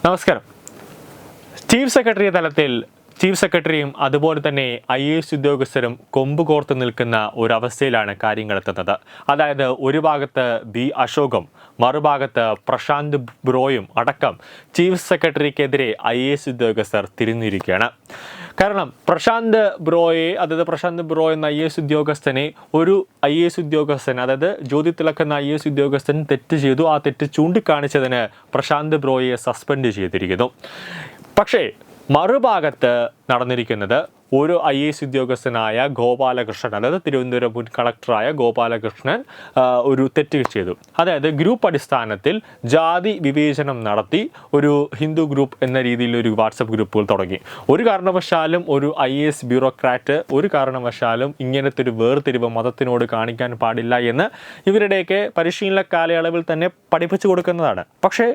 നമസ്കാരം. Chief secretary തലത്തിൽ chief സെക്രട്ടറിയും അതുപോലെ തന്നെ IAS ഉദ്യോഗസ്ഥരും കൊമ്പ് കോർത്ത് നിൽക്കുന്ന ഒരവസ്ഥയിലാണ് കാര്യങ്ങൾ എത്തുന്നത്. അതായത് ഒരു ഭാഗത്ത് B. അശോകും മറുഭാഗത്ത് പ്രശാന്ത് ബ്രോയും അടക്കം ചീഫ് സെക്രട്ടറിക്കെതിരെ IAS ഉദ്യോഗസ്ഥർ തിരിഞ്ഞിരിക്കുകയാണ്. കാരണം പ്രശാന്ത് ബ്രോ എന്ന IAS ഉദ്യോഗസ്ഥനെ ഒരു IAS ഉദ്യോഗസ്ഥൻ, അതായത് ജ്യോതി തിലക് എന്ന IAS ഉദ്യോഗസ്ഥൻ തെറ്റ് ചെയ്തു. ആ തെറ്റ് ചൂണ്ടിക്കാണിച്ചതിന് പ്രശാന്ത് ബ്രോയെ സസ്പെൻഡ് ചെയ്തിരിക്കുന്നു. പക്ഷേ മറുഭാഗത്ത് നടന്നിരിക്കുന്നത് ഒരു IAS ഉദ്യോഗസ്ഥനായ ഗോപാലകൃഷ്ണൻ, അതായത് തിരുവനന്തപുരം മുൻ കളക്ടറായ ഗോപാലകൃഷ്ണൻ ഒരു തെറ്റ് ചെയ്തു. അതായത് ഗ്രൂപ്പ് അടിസ്ഥാനത്തിൽ ജാതി വിവേചനം നടത്തി ഒരു ഹിന്ദു ഗ്രൂപ്പ് എന്ന രീതിയിൽ ഒരു വാട്സപ്പ് ഗ്രൂപ്പുകൾ തുടങ്ങി. ഒരു കാരണവശാലും ഒരു IAS ബ്യൂറോക്രാറ്റ് ഒരു കാരണവശാലും ഇങ്ങനത്തെ ഒരു വേർതിരിവ് മതത്തിനോട് കാണിക്കാൻ പാടില്ല എന്ന് ഇവരുടെയൊക്കെ പരിശീലന കാലയളവിൽ തന്നെ പഠിപ്പിച്ചു കൊടുക്കുന്നതാണ്. പക്ഷേ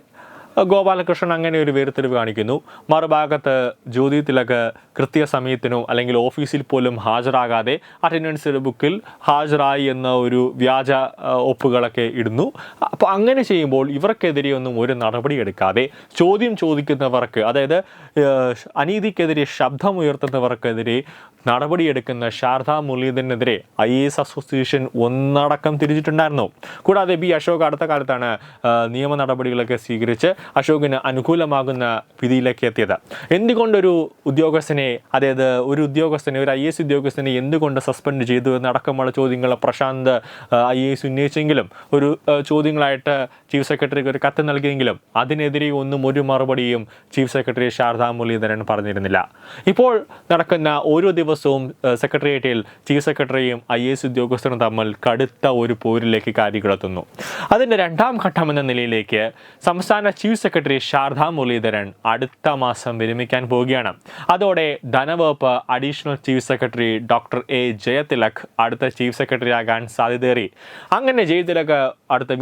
ഗോപാലകൃഷ്ണൻ അങ്ങനെ ഒരു വേർതിരിവ് കാണിക്കുന്നു. മറുഭാഗത്ത് ജ്യോതി തിലക് കൃത്യസമയത്തിനോ അല്ലെങ്കിൽ ഓഫീസിൽ പോലും ഹാജരാകാതെ അറ്റൻഡൻസ് ബുക്കിൽ ഹാജരായി എന്ന ഒരു വ്യാജ ഒപ്പുകളൊക്കെ ഇടുന്നു. അപ്പോൾ അങ്ങനെ ചെയ്യുമ്പോൾ ഇവർക്കെതിരെയൊന്നും ഒരു നടപടി എടുക്കാതെ ചോദ്യം ചോദിക്കുന്നവർക്ക്, അതായത് അനീതിക്കെതിരെ ശബ്ദമുയർത്തുന്നവർക്കെതിരെ നടപടിയെടുക്കുന്ന ശാരദാ മുരളീധരനെതിരെ IAS അസോസിയേഷൻ ഒന്നടക്കം തിരിച്ചിട്ടുണ്ടായിരുന്നു. കൂടാതെ B. അശോക് അടുത്ത കാലത്താണ് നിയമ നടപടികളൊക്കെ സ്വീകരിച്ച് അശോകിന് അനുകൂലമാകുന്ന വിധിയിലേക്ക് എത്തിയത്. എന്തുകൊണ്ടൊരു ഉദ്യോഗസ്ഥനെ, അതായത് ഒരു IAS ഉദ്യോഗസ്ഥനെ എന്തുകൊണ്ട് സസ്പെൻഡ് ചെയ്തു എന്നടക്കമുള്ള ചോദ്യങ്ങൾ പ്രശാന്ത് IAS ഉന്നയിച്ചെങ്കിലും ഒരു ചോദ്യങ്ങളായിട്ട് ചീഫ് സെക്രട്ടറിക്ക് ഒരു കത്ത് നൽകിയെങ്കിലും അതിനെതിരെ ഒരു മറുപടിയും ചീഫ് സെക്രട്ടറി ശാരദാ മുരളീധരൻ പറഞ്ഞിരുന്നില്ല. ഇപ്പോൾ നടക്കുന്ന ഓരോ ദിവസവും സെക്രട്ടേറിയറ്റിൽ ചീഫ് സെക്രട്ടറിയും IAS ഉദ്യോഗസ്ഥരും തമ്മിൽ കടുത്ത ഒരു പോരിലേക്ക് കാര്യങ്ങളെത്തുന്നു. അതിൻ്റെ രണ്ടാം ഘട്ടം എന്ന നിലയിലേക്ക് സംസ്ഥാന ചീഫ് സെക്രട്ടറി ശാരദാ മുരളീധരൻ അടുത്ത മാസം വിരമിക്കാൻ പോവുകയാണ്. അതോടെ ധനവകുപ്പ് additional chief secretary doctor A. Jayathilak അടുത്ത ചീഫ് സെക്രട്ടറി ആകാൻ സാധ്യതയേറി. അങ്ങനെ ജയതിലക്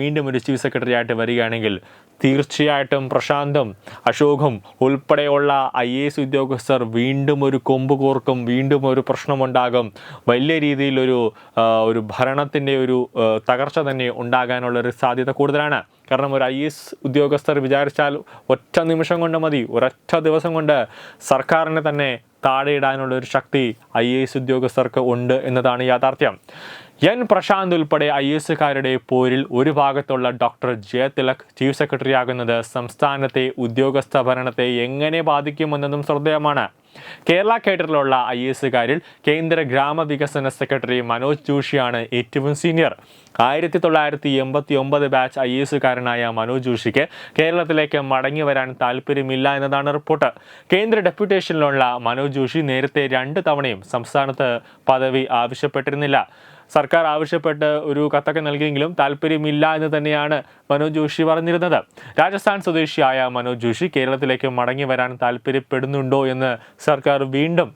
വീണ്ടും ഒരു ചീഫ് സെക്രട്ടറി ആയിട്ട് വരികയാണെങ്കിൽ തീർച്ചയായിട്ടും പ്രശാന്തും അശോകും ഉൾപ്പെടെയുള്ള IAS ഉദ്യോഗസ്ഥർ വീണ്ടും ഒരു കൊമ്പ് കോർക്കും, വീണ്ടും ഒരു പ്രശ്നമുണ്ടാകും. വലിയ രീതിയിലൊരു ഭരണത്തിൻ്റെ ഒരു തകർച്ച തന്നെ ഉണ്ടാകാനുള്ളൊരു സാധ്യത കൂടുതലാണ്. കാരണം ഒരു IAS ഉദ്യോഗസ്ഥർ വിചാരിച്ചാൽ ഒറ്റ നിമിഷം കൊണ്ട് മതി, ഒരൊറ്റ ദിവസം കൊണ്ട് സർക്കാരിനെ തന്നെ താഴെയിടാനുള്ള ഒരു ശക്തി IAS ഉദ്യോഗസ്ഥർക്ക് ഉണ്ട് എന്നതാണ് യാഥാർത്ഥ്യം. പ്രശാന്ത് ഉൾപ്പെടെ IASകാരുടെ പോരിൽ ഒരു ഭാഗത്തുള്ള ഡോക്ടർ ജയതിലക് ചീഫ് സെക്രട്ടറി ആകുന്നത് സംസ്ഥാനത്തെ ഉദ്യോഗസ്ഥ ഭരണത്തെ എങ്ങനെ ബാധിക്കുമെന്നതും ശ്രദ്ധേയമാണ്. കേരള കേഡറിലുള്ള IASകാരിൽ കേന്ദ്ര ഗ്രാമവികസന സെക്രട്ടറി മനോജ് ജോഷിയാണ് ഏറ്റവും സീനിയർ. 1989 ബാച്ച് IASകാരനായ മനോജ് ജോഷിക്ക് കേരളത്തിലേക്ക് മടങ്ങി വരാൻ താല്പര്യമില്ല എന്നതാണ് റിപ്പോർട്ട്. കേന്ദ്ര ഡെപ്യൂട്ടേഷനിലുള്ള മനോജ് ജോഷി നേരത്തെ 2 തവണയും സംസ്ഥാനത്ത് പദവി ആവശ്യപ്പെട്ടിരുന്നില്ല. സർക്കാർ ആവശ്യപ്പെട്ട് ഒരു കത്തൊക്കെ നൽകിയെങ്കിലും താല്പര്യമില്ല എന്ന് തന്നെയാണ് മനോജ് ജോഷി പറഞ്ഞിരുന്നത്. രാജസ്ഥാൻ സ്വദേശിയായ മനോജ് ജോഷി കേരളത്തിലേക്ക് മടങ്ങി വരാൻ താല്പര്യപ്പെടുന്നുണ്ടോ എന്ന് സർക്കാർ വീണ്ടും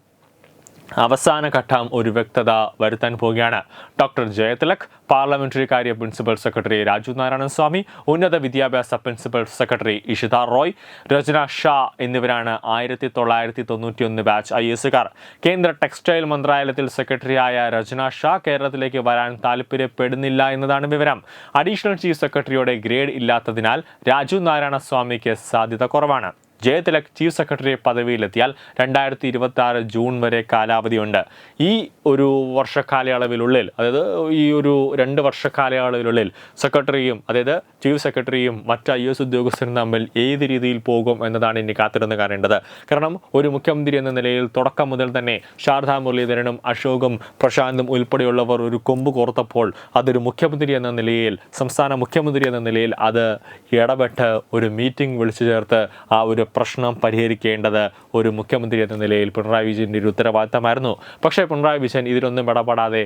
അവസാന ഘട്ടം ഒരു വ്യക്തത വരുത്താൻ പോവുകയാണ്. ഡോക്ടർ ജയതിലക്, പാർലമെന്ററി കാര്യ പ്രിൻസിപ്പൽ സെക്രട്ടറി രാജു നാരായണ സ്വാമി, ഉന്നത വിദ്യാഭ്യാസ പ്രിൻസിപ്പൽ സെക്രട്ടറി ഇഷിത റോയ്, രചന ഷാ എന്നിവരാണ് 1991 ബാച്ച് IASകാർ. കേന്ദ്ര ടെക്സ്റ്റൈൽ മന്ത്രാലയത്തിൽ സെക്രട്ടറിയായ രചന ഷാ കേരളത്തിലേക്ക് വരാൻ താല്പര്യപ്പെടുന്നില്ല എന്നതാണ് വിവരം. അഡീഷണൽ ചീഫ് സെക്രട്ടറിയുടെ ഗ്രേഡ് ഇല്ലാത്തതിനാൽ രാജു നാരായണ സ്വാമിക്ക് സാധ്യത കുറവാണ്. ജയതിലക് ചീഫ് സെക്രട്ടറി പദവിയിലെത്തിയാൽ 2026 ജൂൺ വരെ കാലാവധിയുണ്ട്. ഈ ഒരു വർഷക്കാലയളവിനുള്ളിൽ, അതായത് ഈ ഒരു 2 വർഷക്കാലയളവിനുള്ളിൽ സെക്രട്ടറിയും, അതായത് ചീഫ് സെക്രട്ടറിയും മറ്റ് IAS ഉദ്യോഗസ്ഥരും തമ്മിൽ ഏത് രീതിയിൽ പോകും എന്നതാണ് ഇനി കാത്തിരുന്ന് കാണേണ്ടത്. കാരണം ഒരു മുഖ്യമന്ത്രി എന്ന നിലയിൽ തുടക്കം മുതൽ തന്നെ ശാരദാ മുരളീധരനും അശോകും പ്രശാന്തും ഉൾപ്പെടെയുള്ളവർ ഒരു കൊമ്പ് കോർത്തപ്പോൾ അതൊരു മുഖ്യമന്ത്രി എന്ന നിലയിൽ, സംസ്ഥാന മുഖ്യമന്ത്രി എന്ന നിലയിൽ അത് ഇടപെട്ട് ഒരു മീറ്റിംഗ് വിളിച്ചു ചേർത്ത് ആ ഒരു പ്രശ്നം പരിഹരിക്കേണ്ടത് ഒരു മുഖ്യമന്ത്രി എന്ന നിലയിൽ പിണറായി വിജയൻ്റെ ഒരു ഉത്തരവാദിത്തമായിരുന്നു. പക്ഷേ പിണറായി വിജയൻ ഇതിലൊന്നും ഇടപെടാതെ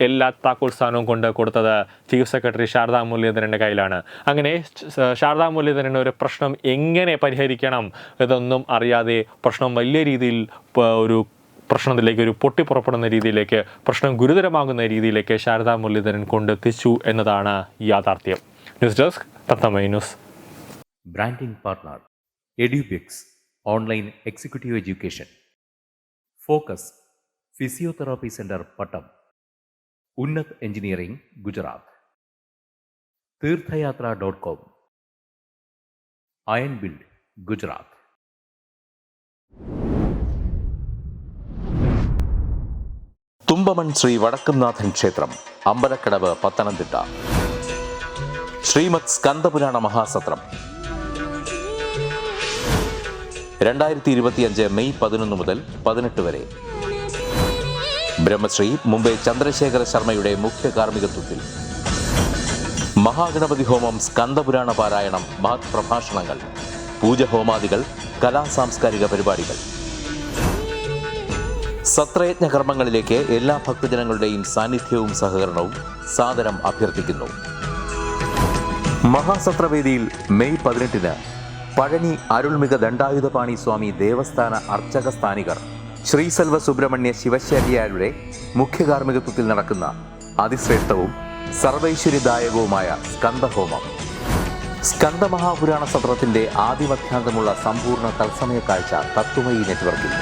എല്ലാ താക്കോൽ സ്ഥാനവും കൊണ്ട് കൊടുത്തത് ചീഫ് സെക്രട്ടറി ശാരദാ മുരളീധരൻ്റെ കയ്യിലാണ്. അങ്ങനെ ശാരദാ മുരളീധരൻ ഒരു പ്രശ്നം എങ്ങനെ പരിഹരിക്കണം ഇതൊന്നും അറിയാതെ പ്രശ്നം വലിയ രീതിയിൽ ഒരു പ്രശ്നത്തിലേക്ക്, ഒരു പൊട്ടിപ്പുറപ്പെടുന്ന രീതിയിലേക്ക്, പ്രശ്നം ഗുരുതരമാകുന്ന രീതിയിലേക്ക് ശാരദാ മുരളീധരൻ കൊണ്ടെത്തിച്ചു എന്നതാണ് യാഥാർത്ഥ്യം. ന്യൂസ് ഡെസ്ക് തത്തമൈ news. Branding partner Edubix online executive education, focus physiotherapy centre Pattom, Unnat engineering Gujarat, തീർത്ഥയാത്ര.com, അയൺ ബിൽഡ് ഗുജറാത്ത്. തുമ്പമൺ ശ്രീ വടക്കുംനാഥൻ ക്ഷേത്രം, അമ്പലക്കടവ്, പത്തനംതിട്ട. ശ്രീമദ് സ്കന്ദപുരാണ മഹാസത്രം 2025 മെയ് 11 മുതൽ 18 വരെ. ബ്രഹ്മശ്രീ മുംബൈ ചന്ദ്രശേഖര ശർമ്മയുടെ മുഖ്യ കാർമ്മികത്വത്തിൽ മഹാഗണപതി ഹോമം, സ്കന്ദപുരാണ പാരായണം, മഹത് പ്രഭാഷണങ്ങൾ, പൂജഹോമാദികൾ, കലാസാംസ്കാരിക പരിപാടികൾ. സത്രയജ്ഞ കർമ്മങ്ങളിലേക്ക് എല്ലാ ഭക്തജനങ്ങളുടെയും സാന്നിധ്യവും സഹകരണവും സാദരം അഭ്യർത്ഥിക്കുന്നു. മഹാസത്രവേദിയിൽ മെയ് 18 പഴനി അരുൾമിക ദണ്ഡായുധപാണി സ്വാമി ദേവസ്ഥാന അർച്ചക സ്ഥാനികർ ശ്രീസെൽവ സുബ്രഹ്മണ്യ ശിവശാരിയാരുടെ മുഖ്യ കാർമ്മികത്വത്തിൽ നടക്കുന്ന അതിശ്രേഷ്ഠവും സർവൈശ്വര്യദായകവുമായ സ്കന്ദഹോമം. സ്കന്ദമഹാപുരാണ സത്രത്തിന്റെ ആദിമധ്യാന്തമുള്ള സമ്പൂർണ്ണ തത്സമയ കാഴ്ച തത്വമയി നെറ്റ്വർക്കിൽ.